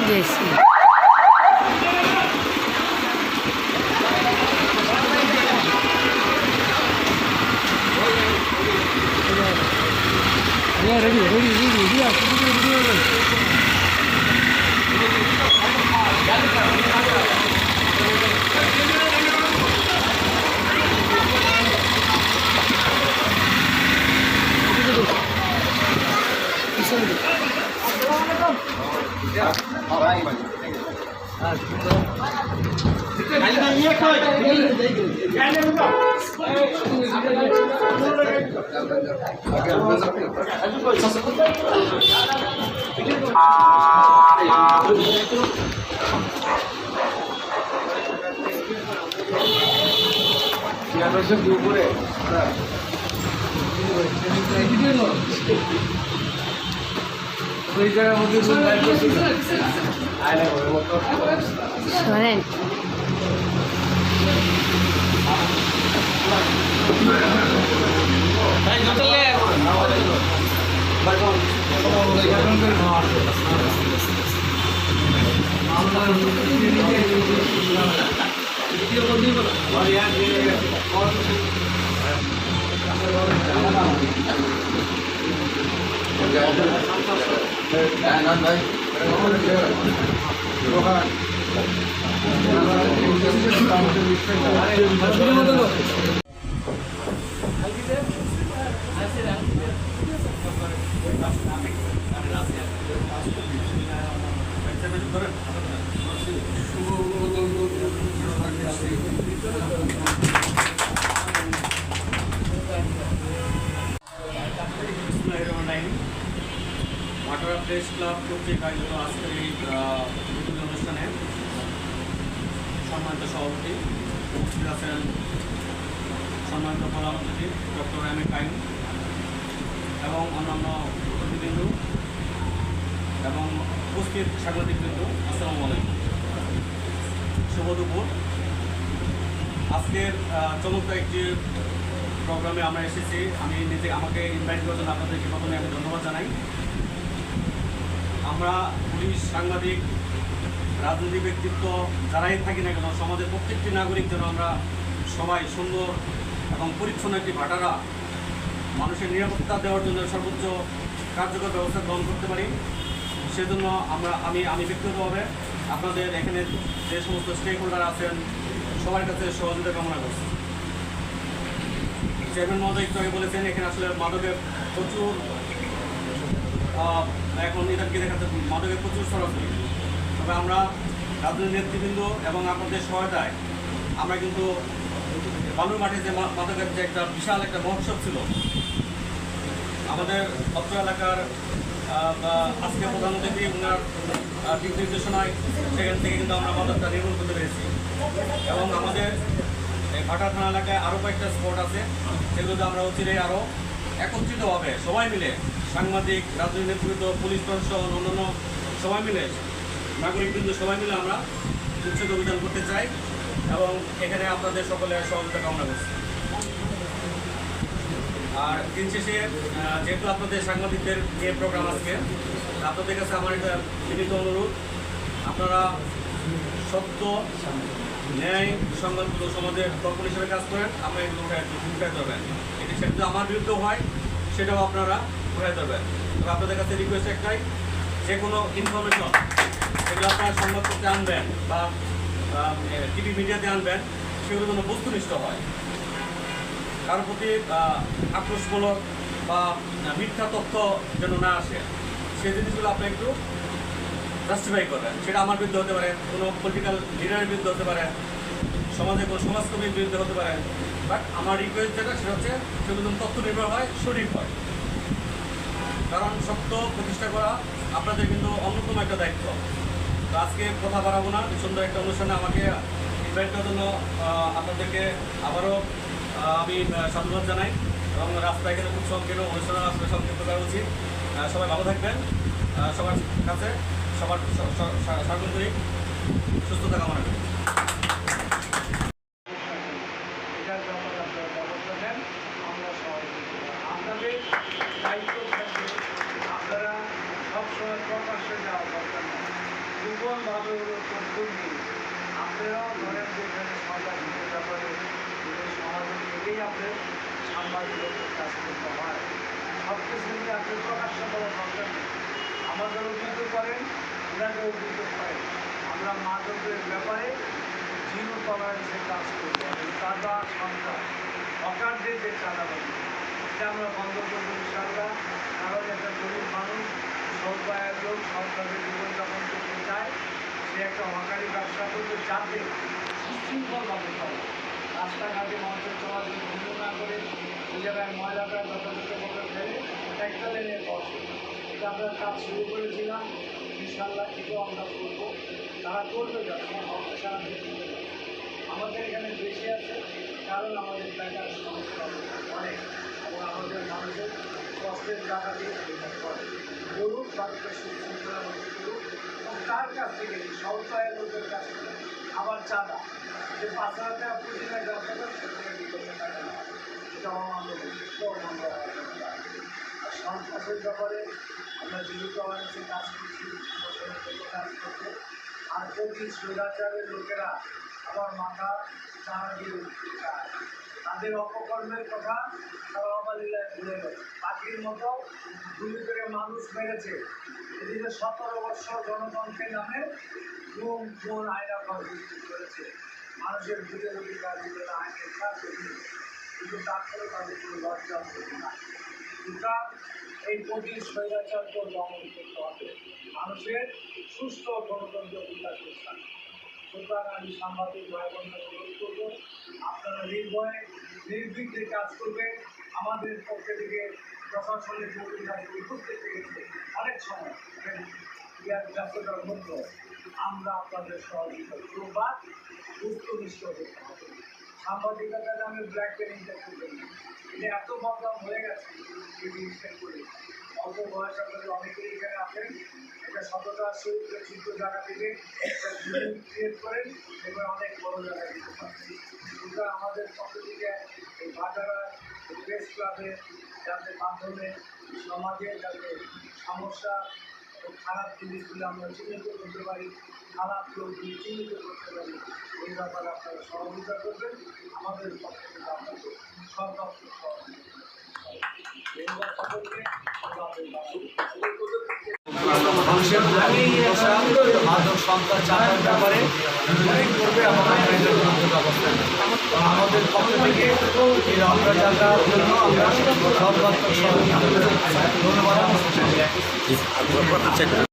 গেছি। শোনেন water press club কর্তৃক আয়োজিত আজকের এই অনুষ্ঠানে সম্মানিত সভাপতি উপস্থিত আছেন সম্মানিত প্রধান অতিথি ডক্টর এম এ কাইম এবং অন্যান্য অতিথিবৃন্দ এবং উপস্থিত সাংবাদিকবৃন্দ, আসসালামু আলাইকুম, শুভ দুপুর। আজকের চমৎকার একটি প্রোগ্রামে আমরা এসেছি। আমি নিজে আমাকে ইনভাইট করার জন্য আপনাদেরকে প্রথমে আমি ধন্যবাদ জানাই। আমরা পুলিশ, সাংবাদিক, রাজনৈতিক ব্যক্তিত্ব যারাই থাকি না কেন, সমাজের প্রত্যেকটি নাগরিক যেন আমরা সবাই সুন্দর এবং পরিচ্ছন্ন একটি ভাটারা মানুষের নিরাপত্তা দেওয়ার জন্য সর্বোচ্চ কার্যকর ব্যবস্থা গ্রহণ করতে পারি, সেজন্য আমি ব্যক্তিগতভাবে আপনাদের এখানে যে সমস্ত স্টেক হোল্ডার আছেন সবার কাছে সহযোগিতা কামনা করছি। চেয়ারম্যান মহোদয় একটু আগে বলেছেন এখানে আসলে মাদকের প্রচুর এখন এদেরকে দেখাতে মাদকের প্রচুর সরাসরি, তবে আমরা রাজনৈতিক নেতৃবৃন্দ এবং আপনাদের সহায়তায় আমরা কিন্তু বালুর মাঠে যে মাদকের যে একটা বিশাল একটা মহোৎসব ছিল আমাদের অত্র এলাকার আজকে প্রধান অতিথি ওনার দিক নির্দেশনায় সেখান থেকে কিন্তু আমরা মাদকটা নির্মূল করতে পেরেছি। এবং আমাদের ভাটা থানা এলাকায় আরও কয়েকটা স্পট আছে, সেগুলোতে আমরা অচিরেই আরও একত্রিতভাবে সবাই মিলে, সাংবাদিক, রাজনৈতিক নেতৃত্ব, পুলিশ প্রশাসন, অন্যান্য সবাই মিলে, নাগরিকবৃন্দ সবাই মিলে আমরা উচ্ছেদ অভিযান করতে চাই এবং এখানে আপনাদের সকলের সহযোগিতা কামনা করছি। আর দিন শেষে যেহেতু আপনাদের সাংবাদিকদের যে প্রোগ্রাম আজকে, আপনাদের কাছে আমার একটা বিনীত অনুরোধ, আপনারা সত্য, ন্যায়, সংবাদগুলো সমাজের দর্পণ হিসেবে কাজ করেন, আপনারা এগুলো উঠাই ধরবেন। এটি সেটা আমার বিরুদ্ধেও হয়, সেটাও আপনারা উঠাই ধরবেন। তবে আপনাদের কাছে রিকোয়েস্ট একটাই, যে কোনো ইনফরমেশন সেগুলো আপনারা সংবাদপত্রে আনবেন বা টিভি মিডিয়াতে আনবেন, সেগুলো যেন বস্তুনিষ্ঠ হয়, কারোর প্রতি আক্রোশমূলক বা মিথ্যা তথ্য যেন না আসে, সেই জিনিসগুলো আপনি একটু জাস্টিফাই করবেন। সেটা আমার বিরুদ্ধে হতে পারে, কোনো পলিটিক্যাল লিডারের বিরুদ্ধে হতে পারে, সমাজের কোনো সমাজকর্মীর বিরুদ্ধে হতে পারে, বাট আমার রিকোয়েস্ট যেটা সেটা হচ্ছে সেগুলো তথ্য নির্ভর হয়, সঠিক হয়। কারণ সত্য প্রতিষ্ঠা করা আপনাদের কিন্তু অন্যতম একটা দায়িত্ব। তো আজকে কথা বাড়াবো না, সুন্দর একটা অনুষ্ঠানে আমাকে ইনভাইট করার জন্য আপনাদেরকে আবারও আমি সাধুবাদ জানাই এবং রাস্তায় এখানে খুব সংক্ষেপে অনুষ্ঠানের আসলে সংক্ষিপ্ত করা উচিত। সবাই ভালো থাকবেন, সবার কাছে সবার সার্বজনীন সুস্থতা কামনা করি। আপনাদের দায়িত্ব থাকবে, আপনারা সবসময় প্রকাশ্যে যাওয়া দরকার নেই। গোপনভাবে হলো তথ্য নিয়ে আপনারাও ধরেন যে এখানে সাংবাদিকের ব্যাপারে সমাজে এটাই আপনার সাংবাদিকদের কাজ করতে হয়। সব কিছু নিয়ে আপনি প্রকাশ্য করার দরকার নেই। আমাদের অভিযোগ করেন, ওনাকে অভিযোগ করেন। আমরা মাদকের ব্যাপারে জিরো টলারেন্সের কাজ করবো। চাঁদা সন্ত্রাস অকারদের যে চাঁদাবাজি এটা আমরা বন্ধ করবো ইনশাআল্লাহ। কারণ একটা গরিব মানুষ সরকারের লোক সরকারের জীবনযাপন করতে চায়, সে একটা হকারি ব্যবসা করতে যাতে সুশৃঙ্খলভাবে করে, রাস্তাঘাটে মানুষের চলাচল বন্ধ না করে ওই জায়গায় ময়লাটা যথাযথভাবে ফেলে একটা লেনে বসে। এটা আমরা কাজ শুরু করেছিলাম, ইনশাআল্লাহ এটাও আমরা করবো। তারা করবে যাবে সারা করবে। আমাদের এখানে বেশি আছে কারণ আমাদের টাকার সমস্যা অনেক এবং আমাদের মানুষের কষ্টের টাকা দিয়ে করে গরুর বাচ্চা সুশৃঙ্খলা করুক এবং তার কাছ থেকে সরকারের লোকের কাছ থেকে আবার চাঁদা যে 5,000 টাকা পুঁজিটা ব্যবসা করে সেখানে 2,000 টাকা নেওয়া, এটা অমান্য অমান্য আর সন্ত্রাসের ব্যাপারে আমরা জীবিত অনেকে কাজ করছি, কাজ করছে। আর প্রতি স্বৈরাচারের লোকেরা আবার মাথা চাড়া দিয়ে উঠতে চায়, তাদের অপকর্মের কথা তারা অবালীলায় ভুলে গেছে। পাখির মতো গুলি করে মানুষ মেরেছে, এদিকে 17 বছর গণতন্ত্রের নামে গুম খুন আয়না সৃষ্টি করেছে, মানুষের ভুলের অধিকার দিতে আইনের সাথে কিন্তু তারপরে তাদের কোনো লজ্জা করবে না। সুতরাং এই প্রতি স্বৈরাচারকে দমন করতে হবে, মানুষের সুস্থ গণতন্ত্র বিকাশ করতে হবে। সুতরাং আমি সাংবাদিক ভাই বোনদের অনুরোধ করবো, আপনারা নির্ভয়ে নির্বিঘ্নে কাজ করবেন। আমাদের পক্ষে থেকে প্রশাসনের ভূমিকা উপস্থিত থেকেছে অনেক সময় ব্যস্ততার মধ্যে আমরা আপনাদের সহযোগিতা করব বা বস্তুনিষ্ঠ হতে হবে। সাংবাদিকতার নামে ব্ল্যাক মেলিংটা করবেন না, এটা এত বদনাম হয়ে গেছে এই জিনিসটা করে। অল্প বয়স আপনাদের অনেকেই এখানে আছেন, এটা সততার সহিত যুদ্ধ জায়গা থেকে একটা ক্রিয়েট করেন এবার অনেক বড় জায়গায় দিতে পারছি। সুতরাং আমাদের পক্ষ থেকে এই ভাটারা প্রেস ক্লাবে যাতে মাধ্যমে সমাজের যাতে সমস্যা ও খারাপ জিনিসগুলো আমরা চিহ্নিত করতে পারি, খারাপ লোকগুলি চিহ্নিত করতে পারি, এই ব্যাপারে আপনারা সহযোগিতা করবেন। আমাদের পক্ষ থেকে আপনাদের সর্বাত্মক সহযোগিতা মানুষের মাদক সন্ত্রাস চালানোর ব্যাপারে করবে আমাদের পক্ষ থেকে এই অগ্রযাত্রার জন্য আমরা সর্বাত্মক সহযোগিতা ধন্যবাদ।